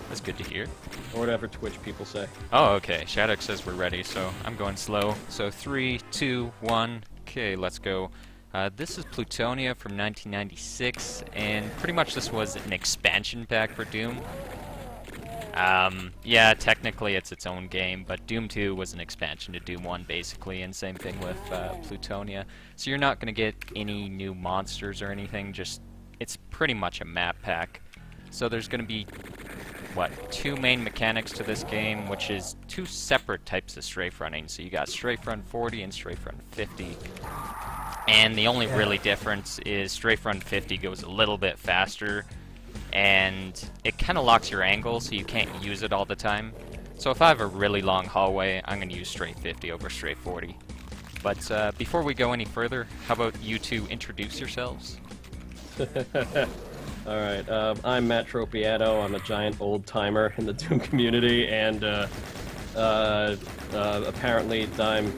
That's good to hear. Or whatever Twitch people say. Oh, okay. Shattuck says we're ready, so I'm going slow. So 3, 2, 1. Okay, let's go. This is Plutonia from 1996, and pretty much this was an expansion pack for Doom. Yeah, technically it's its own game, but Doom 2 was an expansion to Doom 1, basically, and same thing with Plutonia. So you're not going to get any new monsters or anything, just it's pretty much a map pack. So there's going to be, what, 2 main mechanics to this game, which is 2 separate types of strafe running. So you got strafe run 40 and strafe run 50. And the only really difference is strafe run 50 goes a little bit faster, and it kind of locks your angle, so you can't use it all the time. So if I have a really long hallway, I'm going to use strafe 50 over strafe 40. But before we go any further, how about you two introduce yourselves? Alright, I'm Matt Tropiato. I'm a giant old-timer in the Doom community, and apparently Dime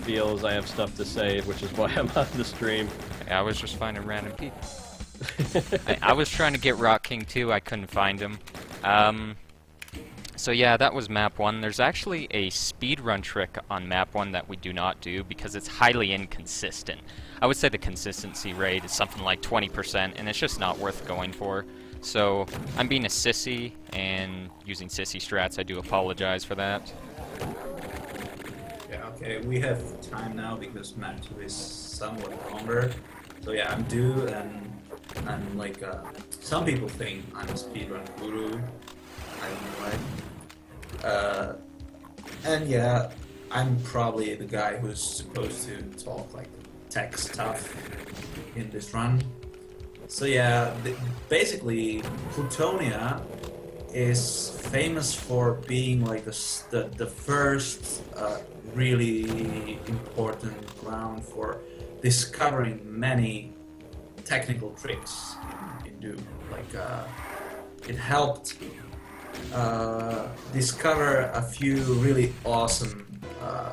feels I have stuff to say, which is why I'm on the stream. I was just finding random people. I was trying to get Rock King 2, I couldn't find him. So yeah, that was map 1. There's actually a speedrun trick on map 1 that we do not do because it's highly inconsistent. I would say the consistency rate is something like 20%, and it's just not worth going for. So I'm being a sissy and using sissy strats. I do apologize for that. Yeah, okay, we have time now because map 2 is somewhat longer. So yeah, I'm due, and I'm like, some people think I'm a speedrun guru. I don't know why. And yeah, I'm probably the guy who's supposed to talk like tech stuff in this run. So yeah, basically Plutonia is famous for being like the first really important ground for discovering many technical tricks in Doom. Like it helped discover a few really awesome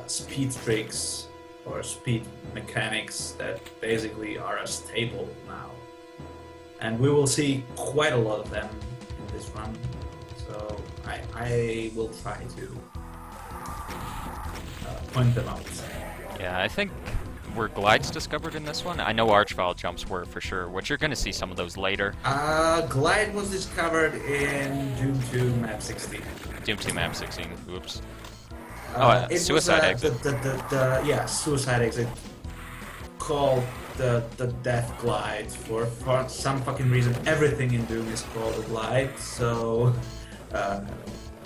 speed tricks or speed mechanics that basically are a staple now. And we will see quite a lot of them in this run. So I will try to point them out. Yeah, I think were glides discovered in this one? I know archvile jumps were for sure, which you're going to see some of those later. Glide was discovered in Doom 2 map 16. Doom 2 map 16, oops. Suicide exit. Yeah, suicide exit. Called the death glide for some fucking reason. Everything in Doom is called a glide. So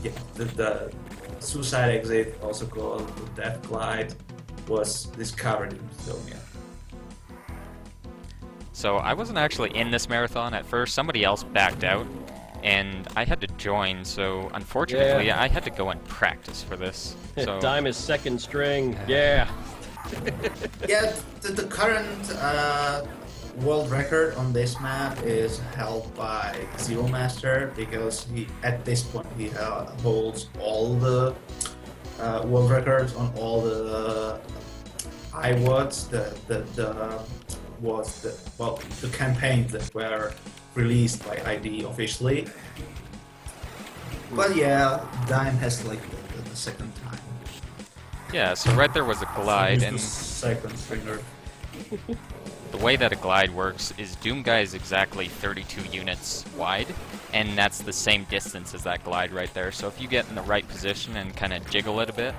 yeah, the suicide exit, also called the death glide, was discovered in Plutonia. So I wasn't actually in this marathon at first. Somebody else backed out, and I had to join. So unfortunately, I had to go and practice for this. So Dime is second string. Yeah. Yeah, the current world record on this map is held by Zero Master because at this point he holds all the world records on all the IWADs, the campaigns that were released by ID officially. But yeah, Dime has like the second time. yeah, so right there was a glide, and Second finger. the way that a glide works is Doom Guy is exactly 32 units wide, and that's the same distance as that glide right there. So if you get in the right position and kind of jiggle it a bit,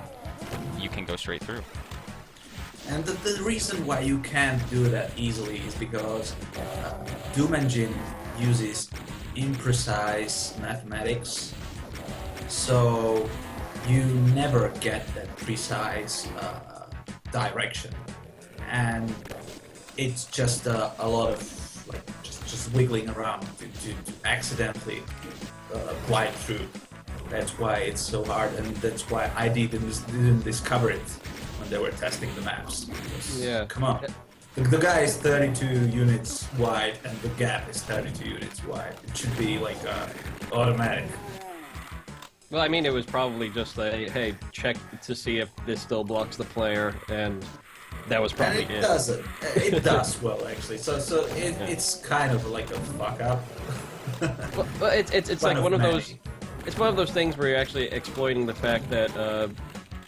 you can go straight through. And the reason why you can't do that easily is because Doom Engine uses imprecise mathematics, so you never get that precise direction, and it's just a lot of like just wiggling around to accidentally glide through. That's why it's so hard, and that's why I didn't discover it when they were testing the maps. Yeah. Come on. The guy is 32 units wide, and the gap is 32 units wide. It should be like automatic. Well, I mean, it was probably just a, hey, check to see if this still blocks the player, and that was probably And it doesn't. It does well, actually. So it's kind of like a fuck up. But it's like one of those. It's one of those things where you're actually exploiting the fact that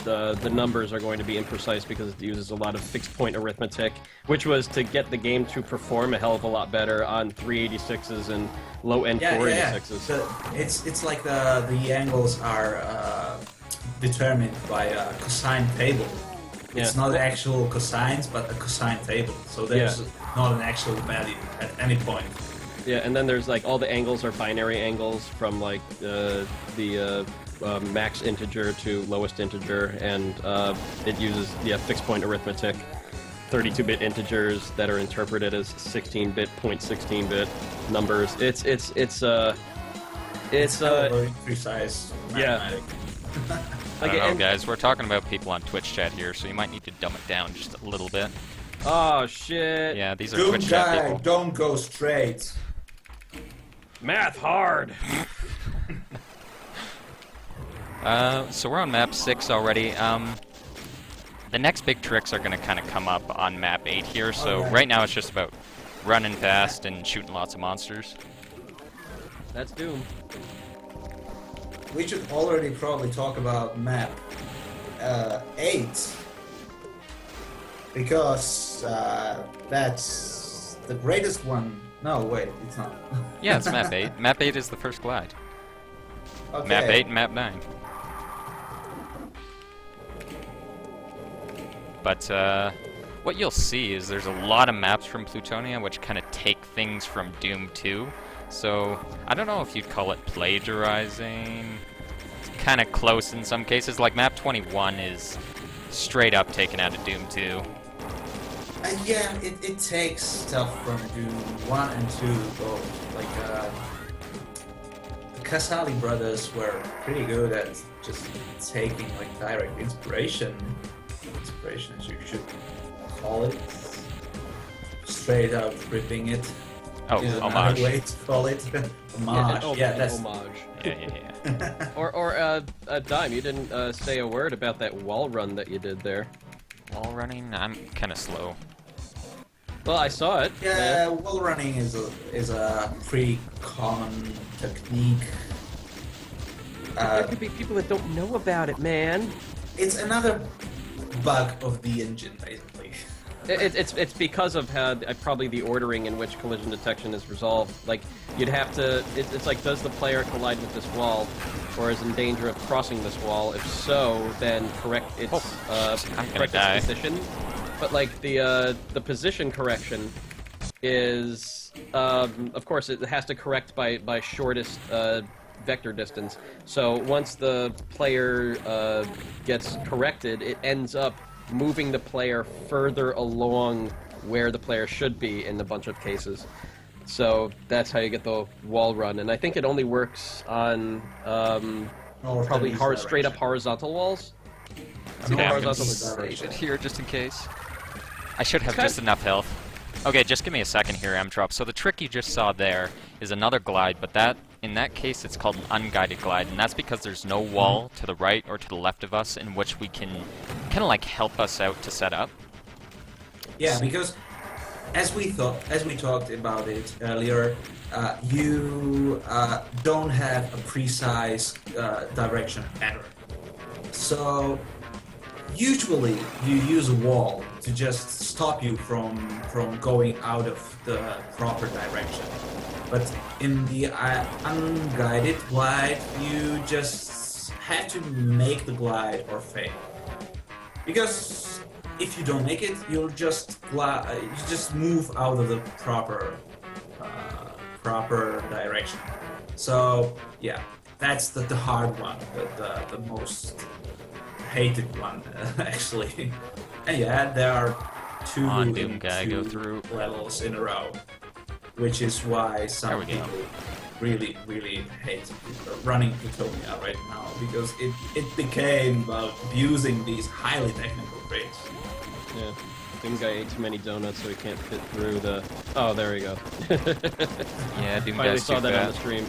the numbers are going to be imprecise because it uses a lot of fixed point arithmetic, which was to get the game to perform a hell of a lot better on 386s and low-end 486s. So it's like the angles are determined by a cosine table. It's not actual cosines, but a cosine table. So there's not an actual value at any point. Yeah, and then there's like all the angles are binary angles from like the max integer to lowest integer, and it uses fixed point arithmetic, 32-bit integers that are interpreted as 16-bit, 0.16-bit numbers. It's very precise mathematics. I don't know, guys. We're talking about people on Twitch chat here, so you might need to dumb it down just a little bit. Oh shit! Yeah, these are Good Twitch guy, chat people. don't go straight. Math hard. So we're on map 6 already. The next big tricks are going to kind of come up on map 8 here, so right now it's just about running fast and shooting lots of monsters. That's Doom. We should already probably talk about map 8, because that's the greatest one. No, wait, it's not. Yeah, it's map 8. Map 8 is the first glide. Okay. Map 8 and map 9. But what you'll see is there's a lot of maps from Plutonia which kind of take things from Doom 2. So I don't know if you'd call it plagiarizing. It's kind of close in some cases. Like map 21 is straight up taken out of Doom 2. Yeah, it takes stuff from Doom 1 and 2 both. Like, the Casali brothers were pretty good at just taking, like, direct inspiration, as you should call it. Straight out ripping it. Oh, is another homage. way to call it. Homage. Yeah, that's... homage. Yeah. Or Dime, you didn't say a word about that wall run that you did there. Wall running? I'm kind of slow. Well, I saw it. Yeah, wall running is a pretty common technique. There could be people that don't know about it, man. It's another bug of the engine, basically. It's because of how probably the ordering in which collision detection is resolved. Like you'd have to. It's like, does the player collide with this wall, or is in danger of crossing this wall? If so, then correct its correct its position. But like the position correction is, of course, it has to correct by shortest vector distance. So once the player gets corrected, it ends up moving the player further along where the player should be in a bunch of cases. So that's how you get the wall run, and I think it only works on probably straight up horizontal walls. Okay, I'm gonna horizontal save it here just in case. I should have just enough health. Okay, just give me a second here, M-Trop. So the trick you just saw there is another glide, but in that case it's called an unguided glide, and that's because there's no wall to the right or to the left of us in which we can kind of like help us out to set up. Yeah, because as we talked about it earlier, you don't have a precise direction pattern. So usually you use a wall to just stop you from going out of the proper direction. But in the unguided glide, you just have to make the glide or fail. Because if you don't make it, you'll just move out of the proper direction. So yeah, that's the hard one, the most hated one actually. And yeah, there are two Doom guy, go through levels in a row, which is why some people really hate running Plutonia right now, because it became about abusing these highly technical tricks. Yeah. Doom guy ate too many donuts, so he can't fit through the... Oh, there we go. Yeah, Doom Finally guy's saw too that fat. on the stream.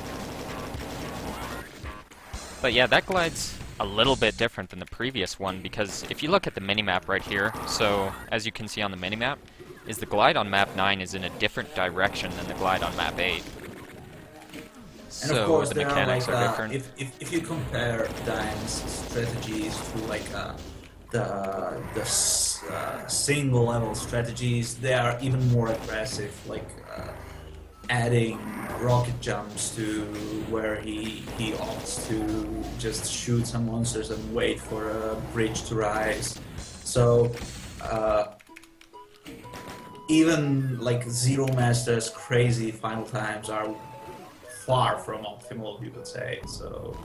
But yeah, that glide's a little bit different than the previous one, because if you look at the minimap right here, so as you can see on the minimap, the glide on map 9 is in a different direction than the glide on map 8. And of So course, the there are mechanics like are different. if you compare Dime's strategies to like single level strategies, they are even more aggressive. Like adding rocket jumps to where he opts to just shoot some monsters and wait for a bridge to rise. So even like Zero Master's crazy final times are far from optimal, you would say. So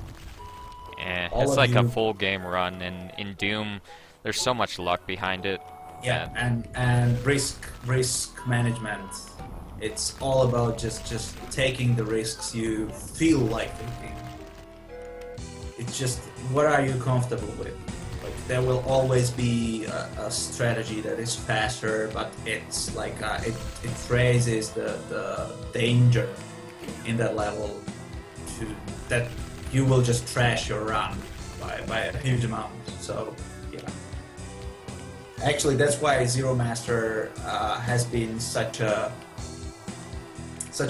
all It's of like a you, full game run, and in Doom, there's so much luck behind it. yeah, that- and risk management. It's all about just taking the risks you feel like taking. It's just what are you comfortable with. Like there will always be a strategy that is faster, but it's like it raises the danger in that level to that you will just trash your run by a huge amount. So yeah, actually that's why Zero Master has been such a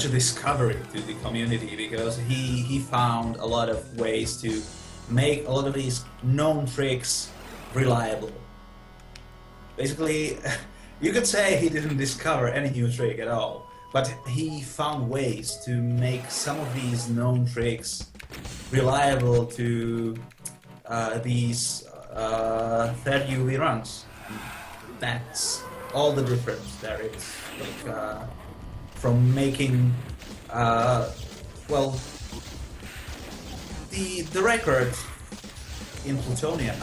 discovery to the community, because he found a lot of ways to make a lot of these known tricks reliable. Basically, you could say he didn't discover any new trick at all, but he found ways to make some of these known tricks reliable to these third UV runs. That's all the difference there is. Like from making well, the record in Plutonia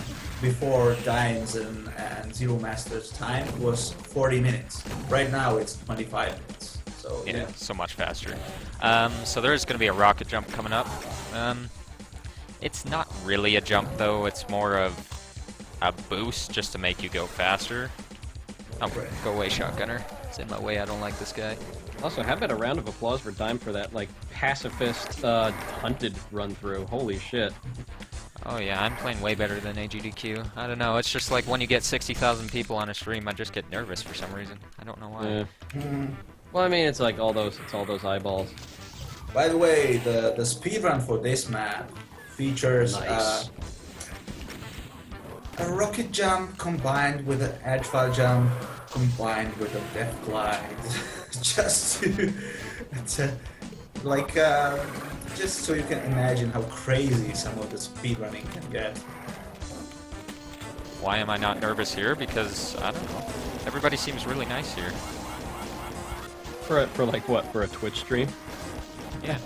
before Dime's and Zero Master's time was 40 minutes. Right now it's 25 minutes. So Yeah, so much faster. So there is going to be a rocket jump coming up. It's not really a jump though, it's more of a boost just to make you go faster. Oh, Right. go away, shotgunner. It's in my way, I don't like this guy. Also, how about a round of applause for Dime for that, like, pacifist, hunted run-through? Holy shit. Oh yeah, I'm playing way better than AGDQ. I don't know, it's just like when you get 60,000 people on a stream, I just get nervous for some reason. I don't know why. Yeah. Well, I mean, it's like all those eyeballs. by the way, the speedrun for this map features Nice. a rocket jump combined with an edge file jump combined with a death glide, just like just so you can imagine how crazy some of the speedrunning can get. Why am I not nervous here? Because, I don't know, everybody seems really nice here. For like what? For a Twitch stream? Yeah,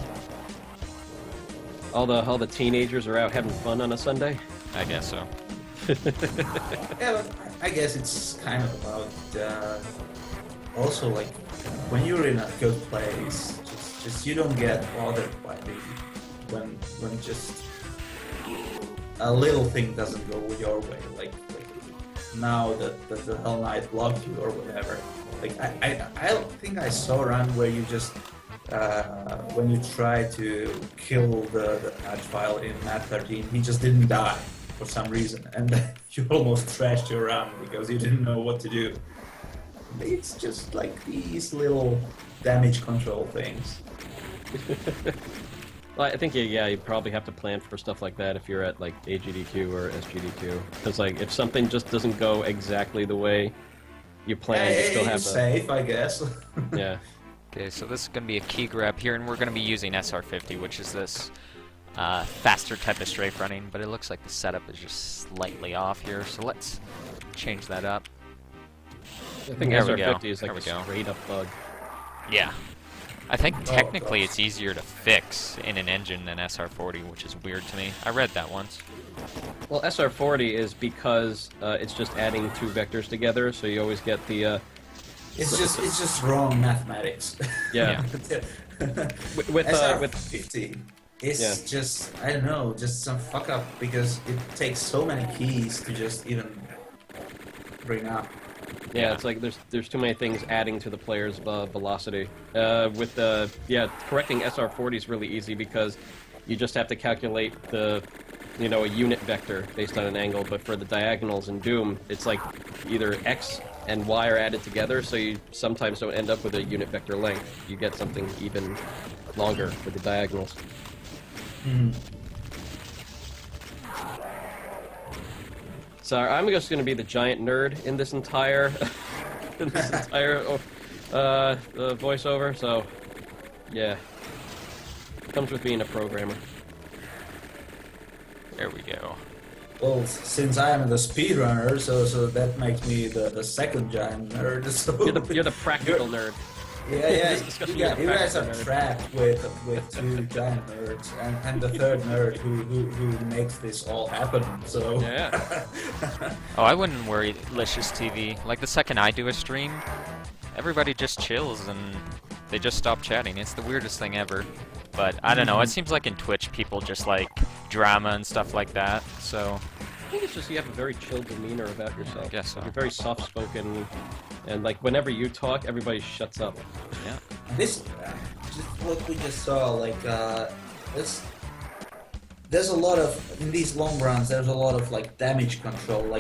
All the teenagers are out having fun on a Sunday? I guess so. Yeah, but I guess it's kind of about also like when you're in a good place, just you don't get bothered by when just a little thing doesn't go your way, like now that the Hell Knight blocked you or whatever. Like I think I saw a run where you just when you try to kill the match file in map 13, he just didn't die for some reason, and you almost trashed your run because you didn't know what to do. It's just like these little damage control things. Well, I think yeah, you probably have to plan for stuff like that if you're at like AGDQ or SGDQ, because like if something just doesn't go exactly the way you plan, you still have It's safe, I guess. yeah. Okay, so this is going to be a key grab here, and we're going to be using SR50, which is this faster type of strafe running, but it looks like the setup is just slightly off here, so let's change that up. I think There we go. SR50 is like There we a go. straight up bug. Yeah. I think technically gosh. it's easier to fix in an engine than SR40, which is weird to me. I read that once. Well, SR40 is because it's just adding two vectors together, so you always get the It's just wrong mathematics. Yeah. with SR50 is Yeah. just, I don't know, just some fuck up because it takes so many keys to just even bring up. Yeah, it's like there's too many things adding to the player's velocity. With correcting SR40 is really easy because you just have to calculate a unit vector based on an angle. But for the diagonals in Doom, it's like either X and Y are added together, so you sometimes don't end up with a unit vector length. You get something even longer with the diagonals. Mhm. So I'm just going to be the giant nerd in this entire voiceover. So yeah, comes with being a programmer. There we go. Well, since I am the speedrunner, so that makes me the second giant nerd. So You're the practical nerd. yeah, This discussion you is a guys are practical nerd. trapped with two giant nerds and the third nerd who makes this all happen. So Yeah. Oh, I wouldn't worry, Licious TV. Like, the second I do a stream, everybody just chills and they just stop chatting. It's the weirdest thing ever. But, I don't know, it seems like in Twitch people just like drama and stuff like that, so... I think it's just you have a very chill demeanor about yourself. I guess so. You're very soft-spoken, and like whenever you talk, everybody shuts up. Yeah. this just what we just saw, like there's a lot of in these long runs. There's a lot of like damage control.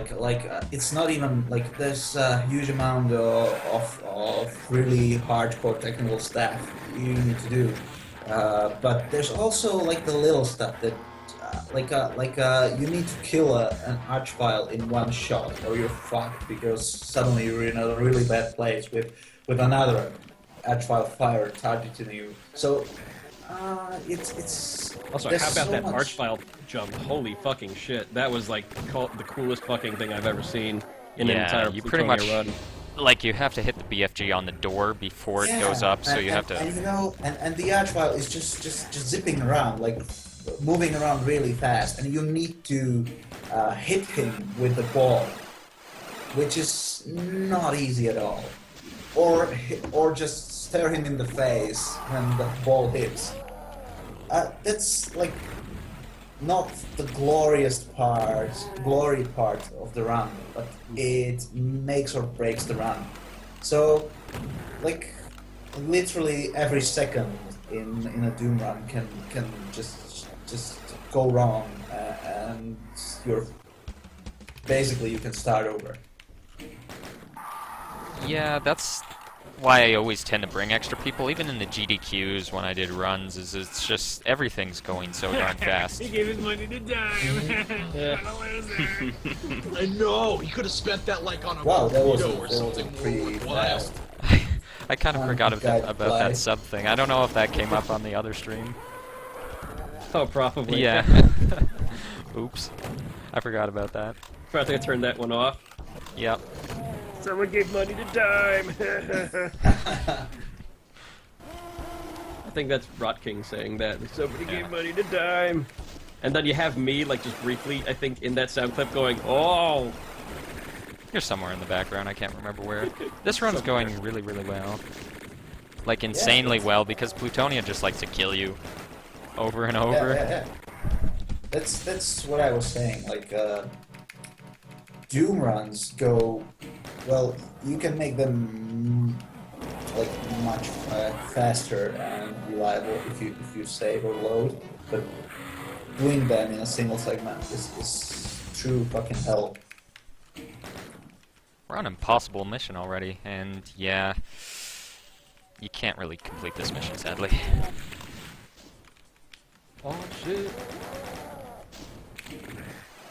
It's not even like there's a huge amount of really hardcore technical stuff you need to do. But there's also like the little stuff that you need to kill an archvile in one shot or you're fucked because suddenly you're in a really bad place with another archvile fire targeting you. So it's Also, there's how about so that much- archvile jump? Holy fucking shit! That was like the coolest fucking thing I've ever seen in an Yeah, entire you pretty Plutonia much- run. Like, you have to hit the BFG on the door before it goes up, so you have to... And you know, and the archvile is just zipping around, like moving around really fast, and you need to hit him with the ball, which is not easy at all. Or just stare him in the face when the ball hits. That's like not the glory part of the run, but it makes or breaks the run. So, like, literally every second in a Doom run can just go wrong, and you're basically you can start over. Yeah, that's why I always tend to bring extra people, even in the GDQs when I did runs, is it's just everything's going so darn fast. He gave his money to Dime. Yeah. What a loser. I know. He could have spent that like on a Wow, that was burrito or something pretty more worthwhile. fast. I kind of forgot guy about fly. that sub thing. I don't know if that came up on the other stream. Oh, probably. Yeah. Oops. I forgot about that. Probably turn that one off. Yep. Someone gave money to Dime. I think that's Rot King saying that. Somebody gave money to Dime. And then you have me, like, just briefly, I think, in that sound clip going, oh! You're somewhere in the background, I can't remember where. This run's going really, really well. Like, insanely well, because Plutonia just likes to kill you over and over. Yeah. That's what I was saying. Like, Doom runs go well. You can make them like much faster and reliable if you save or load, but doing them in a single segment is true fucking hell. We're on an impossible mission already, and yeah, you can't really complete this mission, sadly. Oh, shit.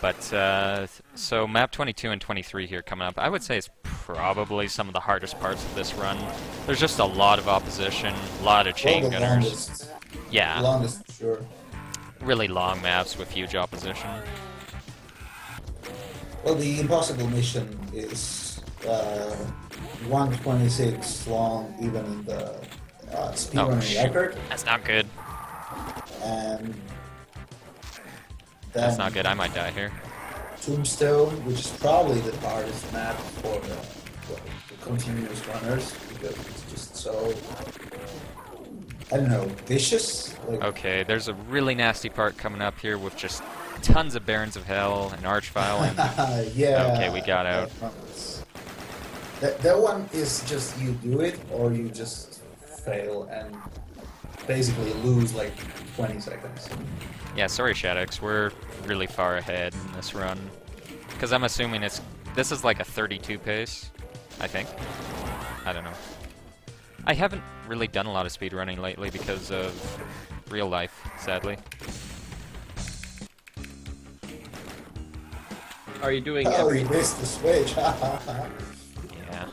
But, so map 22 and 23 here coming up. I would say it's probably some of the hardest parts of this run. There's just a lot of opposition, a lot of chain Well, the gunners. Yeah, longest, sure. really long maps with huge opposition. Well, the impossible mission is 126 long, even in the speedrunning shit. record, That's not good. and That's then not good. I might die here. Tombstone, which is probably the hardest map for the continuous runners because it's just so, I don't know, vicious. Like, Okay, there's a really nasty part coming up here with just tons of Barons of Hell and Archvile and... yeah. Okay, we got out. That one is just you do it or you just fail and basically lose like 20 seconds. Yeah, sorry Shadox, we're really far ahead in this run. Because I'm assuming this is like a 32 pace, I think. I don't know. I haven't really done a lot of speedrunning lately because of real life, sadly. Are you doing Oh, every... you missed the switch. Yeah.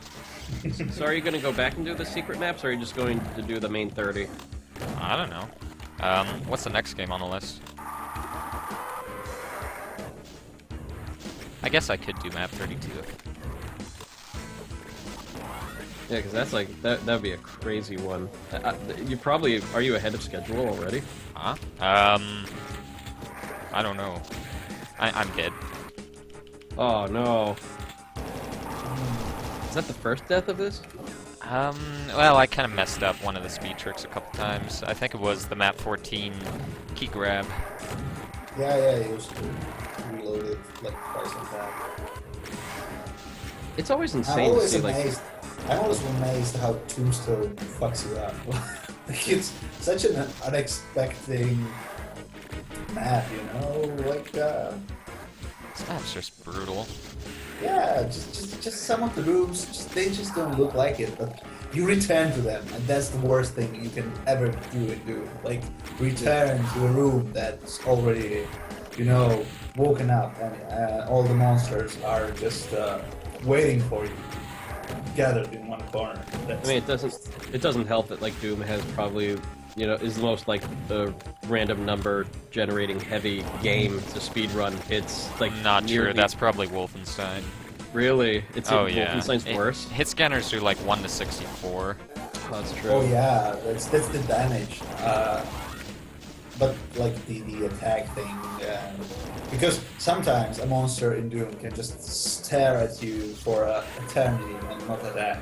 So are you going to go back and do the secret maps, or are you just going to do the main 30? I don't know. What's the next game on the list? I guess I could do map 32. Yeah, because that's like, that'd be a crazy one. You probably... Are you ahead of schedule already? Huh? I don't know. I'm dead. Oh, no. Is that the first death of this? Well, I kind of messed up one of the speed tricks a couple times. I think it was the map 14 key grab. Yeah, he was reloaded like twice like that. It's always I'm insane to always see, like... amazed. I'm always amazed how Tombstone fucks you up. Like it's such an unexpected map, you know? Like, This map's just brutal. yeah, just some of the rooms, they just don't look like it, but you return to them, and that's the worst thing you can ever do. Like, return to a room that's already, you know, woken up, and all the monsters are just waiting for you, gathered in one corner. I mean, it doesn't help that, like, Doom has probably, you know, is the most, like, the random number generating heavy game to speedrun. It's, like, Not true, nearly... that's probably Wolfenstein. Really? It's Oh yeah. Wolfenstein's worse? Hit scanners do like 1 to 64. Oh, that's true. Oh yeah, that's the damage. But like the attack thing, because sometimes a monster in Doom can just stare at you for an eternity and not attack,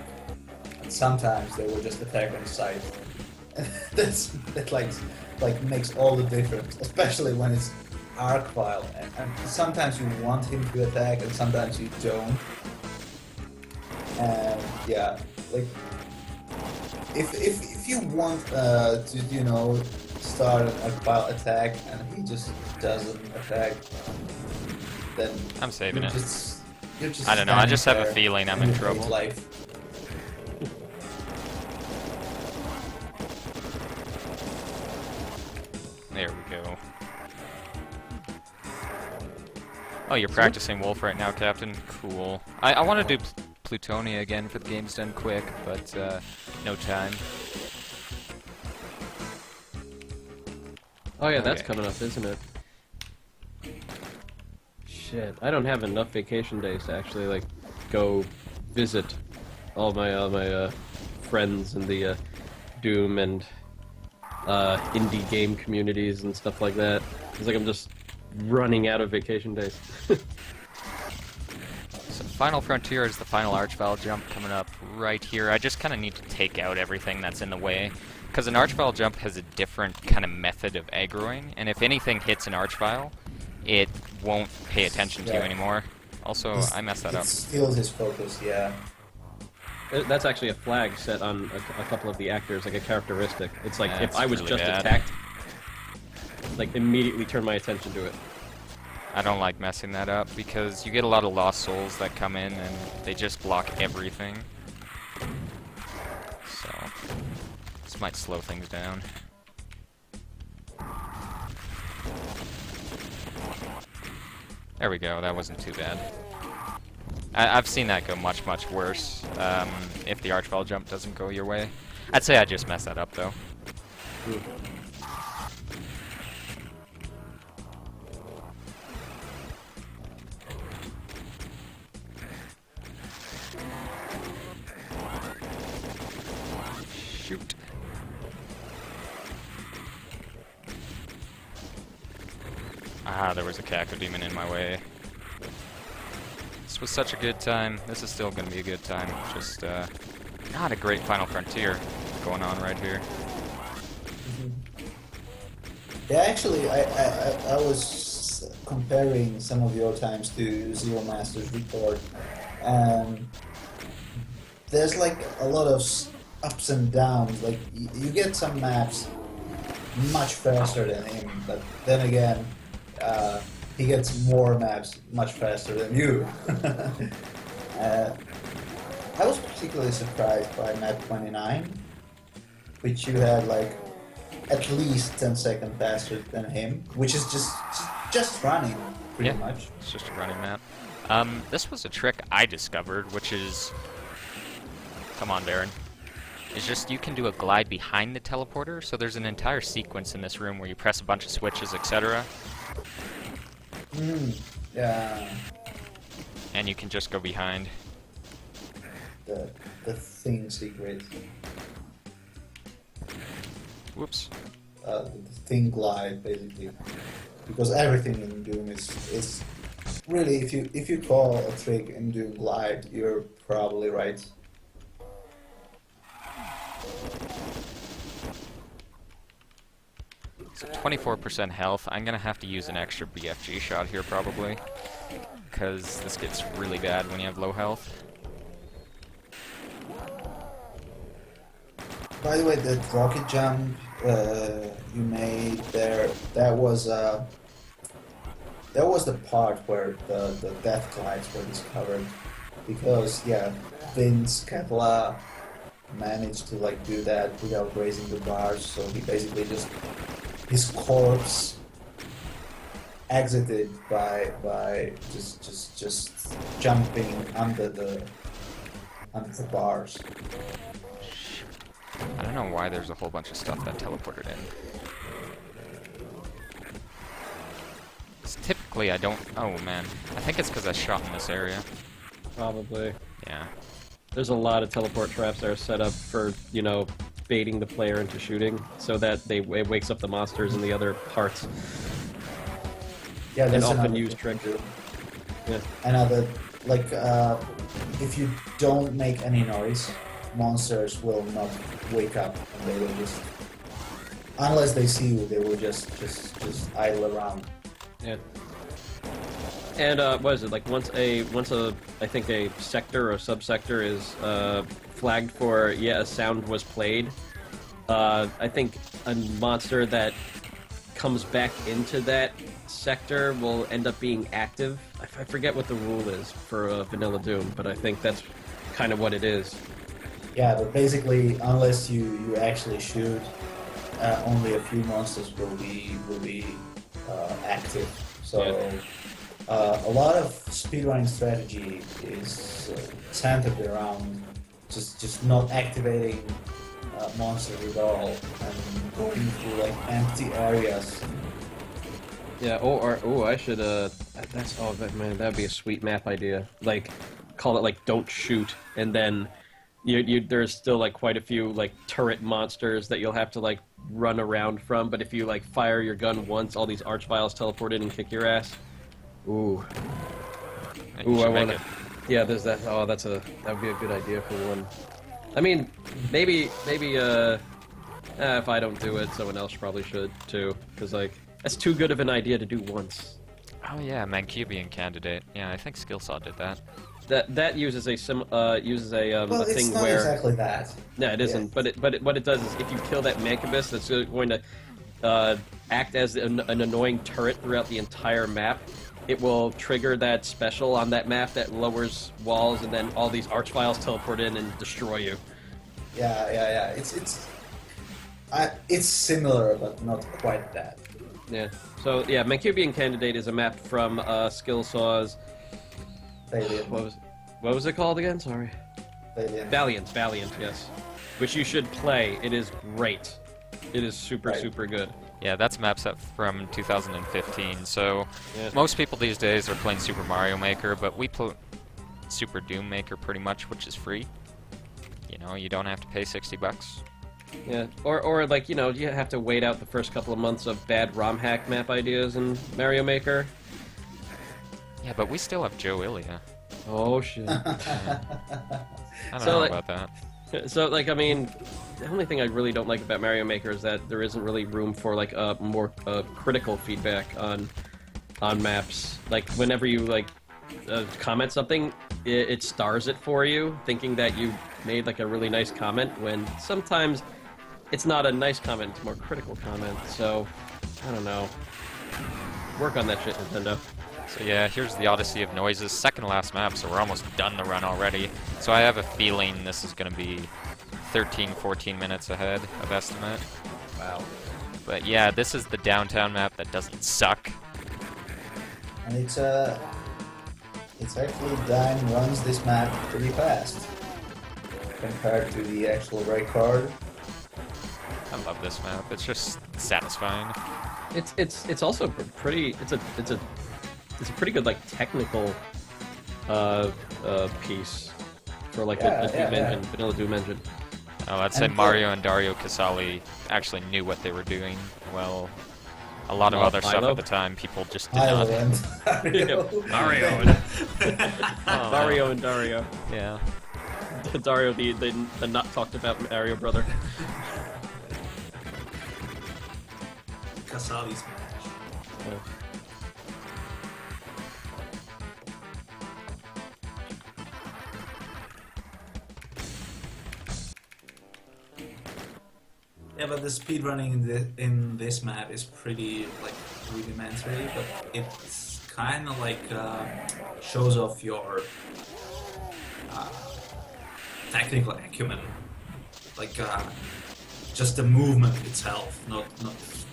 and sometimes they will just attack on sight. That like makes all the difference, especially when it's arc file, and sometimes you want him to attack and sometimes you don't. And yeah, like if you want to, you know, start an arc file attack and he just doesn't attack, then I'm saving you're it. you're just I don't know, I just have a standing feeling I'm there in with trouble. life. There we go. Oh, you're practicing Wolf right now, Captain? Cool. I want to do Plutonia again for the game's done quick, but no time. Oh yeah, that's Okay. coming up, isn't it? Shit, I don't have enough vacation days to actually, like, go visit all my friends in the Doom and indie game communities and stuff like that. It's like I'm just running out of vacation days. So Final Frontier is the final Archvile jump coming up right here. I just kind of need to take out everything that's in the way, because an Archvile jump has a different kind of method of aggroing, and if anything hits an Archvile, it won't pay attention to you Yeah. anymore. Also, I messed that It up. steals his focus, yeah. That's actually a flag set on a couple of the actors, like a characteristic. It's like, if That's I was really just bad. attacked, like, immediately turn my attention to it. I don't like messing that up, because you get a lot of lost souls that come in, and they just block everything. So, this might slow things down. There we go, that wasn't too bad. I've seen that go much, much worse, if the Archvile jump doesn't go your way. I'd say I just messed that up, though. Shoot. Ah, there was a Cacodemon in my way. This was such a good time. This is still going to be a good time. Just, not a great Final Frontier going on right here. Yeah, actually, I was comparing some of your times to Zero Master's report, and there's like a lot of ups and downs. Like you get some maps much faster than him, but then again, he gets more maps much faster than you. I was particularly surprised by map 29. which you had like at least 10 seconds faster than him, which is just running pretty Yeah. much. It's just a running map. This was a trick I discovered, which is... Come on, Baron. It's just you can do a glide behind the teleporter, so there's an entire sequence in this room where you press a bunch of switches, etc. Yeah, And you can just go behind. the thing secret, Whoops. the thing glide basically, because everything in Doom is really, if you call a trick in Doom glide, you're probably right. So 24% health. I'm gonna have to use an extra BFG shot here probably, because this gets really bad when you have low health. By the way, the rocket jump you made there, that was the part where the death glides were discovered, because yeah, Vince Kepler managed to like do that without raising the bars, so he basically just, his corpse exited by just jumping under the bars. I don't know why there's a whole bunch of stuff that teleported in. Typically I don't... Oh man. I think it's because I shot in this area. Probably. Yeah. There's a lot of teleport traps that are set up for, you know, baiting the player into shooting, so that it wakes up the monsters in the other parts. Yeah, An that's often another used thing trick. too. Yeah. Another, like, if you don't make any noise, monsters will not wake up, and they will just, unless they see you, they will just idle around. Yeah. And what is it, like once a I think a sector or subsector is flagged for, yeah, a sound was played, I think a monster that comes back into that sector will end up being active. I forget what the rule is for Vanilla Doom, but I think that's kind of what it is. Yeah, but basically, unless you actually shoot, only a few monsters will be active. So a lot of speedrunning strategy is centered around just not activating monsters at all and going through like empty areas. Yeah. I should. That's man, that'd be a sweet map idea. Like, call it like "Don't Shoot," and then there's still like quite a few like turret monsters that you'll have to like run around from. But if you like fire your gun once, all these archviles teleport in and kick your ass. Ooh. And you Ooh, should I make wanna. it. Yeah, there's that. Oh, that would be a good idea for one. I mean, maybe if I don't do it, someone else probably should too, because like that's too good of an idea to do once. Oh yeah, Mancubian candidate. Yeah, I think Skillsaw did that. That uses a Well, a it's thing not where exactly that. no, it isn't. Yeah. But what it does is if you kill that Mancubus, that's going to act as an annoying turret throughout the entire map. It will trigger that special on that map that lowers walls, and then all these archviles teleport in and destroy you. Yeah. It's similar, but not quite that. Yeah. So yeah, Mancubian Candidate is a map from Skillsaw's. Valiant. What was it called again? Sorry. Valiant, yes. Which you should play. It is great. It is super Right. good. Yeah, that's map set from 2015, so Yeah. most people these days are playing Super Mario Maker, but we play Super Doom Maker pretty much, which is free. You know, you don't have to pay 60 bucks. Yeah, or like, you know, you have to wait out the first couple of months of bad ROM hack map ideas in Mario Maker. Yeah, but we still have Joe Ilya. Oh shit. I don't So, know like- about that. So like, I mean, the only thing I really don't like about Mario Maker is that there isn't really room for like more critical feedback on maps. Like whenever you like comment something, it stars it for you, thinking that you made like a really nice comment, when sometimes it's not a nice comment, it's a more critical comment. So I don't know. Work on that shit, Nintendo. So yeah, here's the Odyssey of Noises, second last map, so we're almost done the run already. So I have a feeling this is going to be 13, 14 minutes ahead of estimate. Wow. But yeah, this is the downtown map that doesn't suck. And it's actually Dime runs this map pretty fast compared to the actual red card. I love this map. It's just satisfying. It's also pretty. It's a pretty good like technical piece for like a Doom engine, vanilla Doom engine. Oh, I'd say And Mario and Dario Casali actually knew what they were doing. Well, a lot of other stuff Milo? at the time, people just did not. Mario and Oh, Mario and Dario. Yeah. Dario, the not talked about Mario brother. Casali's match. Yeah, but the speedrunning in this map is pretty like rudimentary, but it's kind of like shows off your technical acumen, like just the movement itself, not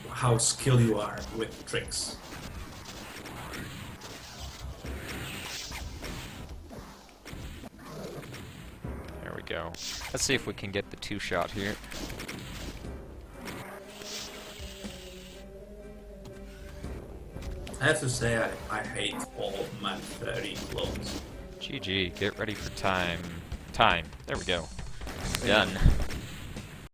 how skilled you are with tricks. There we go. Let's see if we can get the 2-shot here. I have to say, I hate all map 30 clones. GG, get ready for time. Time. There we go. Done.